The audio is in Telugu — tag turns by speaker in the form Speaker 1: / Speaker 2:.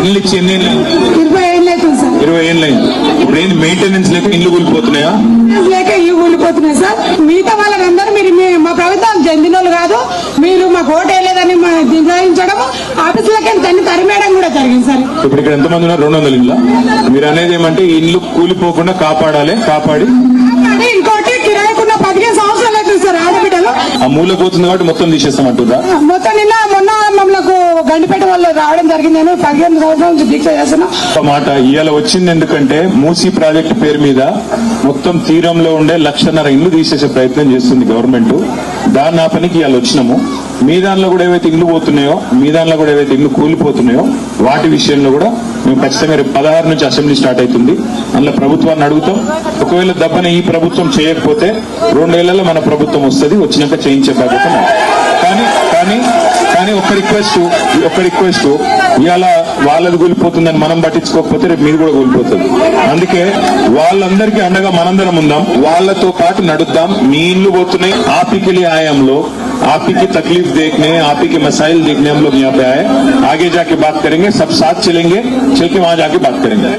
Speaker 1: ఇల్లు ఇచ్చి ఎన్ని
Speaker 2: 20 ఏళ్ళు అవుతుంది సార్.
Speaker 1: 20 ఏళ్ళు అయింది. ఇప్పుడు ఏంటి మెయింటెనెన్స్ లేక ఇల్లు కూలిపోతున్నాయా?
Speaker 2: లేక ఇల్లు కూలిపోతున్నాయి సార్. మిగతా వాళ్ళందరూ మీరు మా ప్రభుత్వం చెందిన వాళ్ళు కాదు, మీరు మాకు ఓటు వేయలేదని నిర్ణయించడం, ఆఫీసులకి దాన్ని తరిమేయడం కూడా జరిగింది సార్.
Speaker 1: ఇప్పుడు ఇక్కడ ఎంతమంది ఉన్నారు? 200 ఇళ్ళ. మీరు అనేది ఏమంటే ఈ ఇల్లు కూలిపోకుండా కాపాడి
Speaker 2: ఇంకోటి కిరాయికున్న 15 సంవత్సరాలు అవుతుంది సార్. ఆడబిడ్డలు
Speaker 1: ఆ మూల పోతుంది కాబట్టి మొత్తం తీసేస్తామంటుందా?
Speaker 2: మొత్తం మొన్న మమ్మల్ని గండిపేట వాళ్ళు రావడం జరిగింది. నేను 15 సంవత్సరాల నుంచి దీక్ష చేస్తున్నా.
Speaker 1: ఒక మాట ఇవాళ వచ్చింది ఎందుకంటే మూసీ ప్రాజెక్టు పేరు మీద మొత్తం తీరంలో ఉండే 1,50,000 ఇల్లు తీసేసే ప్రయత్నం చేస్తుంది గవర్నమెంట్. దాన్ని ఆ పనికి ఇవాళ వచ్చినాము. మీ దానిలో కూడా ఏవైతే ఇల్లు పోతున్నాయో, మీ దానిలో కూడా ఏవైతే ఇల్లు కూలిపోతున్నాయో వాటి విషయంలో కూడా మేము ఖచ్చితంగా రేపు 16 నుంచి అసెంబ్లీ స్టార్ట్ అవుతుంది. అందులో ప్రభుత్వాన్ని అడుగుతాం. ఒకవేళ దెబ్బన ఈ ప్రభుత్వం చేయకపోతే 2 ఏళ్లలో మన ప్రభుత్వం వస్తుంది. వచ్చినాక చేయించే బాధ్యత కానీ ఒక రిక్వెస్ట్ ఇవాళ వాళ్ళది కూలిపోతుందని మనం పట్టించుకోకపోతే రేపు మీరు కూడా కూలిపోతుంది. అందుకే వాళ్ళందరికీ అండగా మనందరం ఉందాం, వాళ్ళతో పాటు నడుద్దాం. మీ ఇల్లు పోతున్నాయి, ఆపికి ఆయంలో आपकी तकलीफ देखने, आपके मसाइल देखने हम लोग यहाँ पे आए. आगे जाके बात करेंगे, सब साथ चलेंगे, चल के वहां जाके बात करेंगे.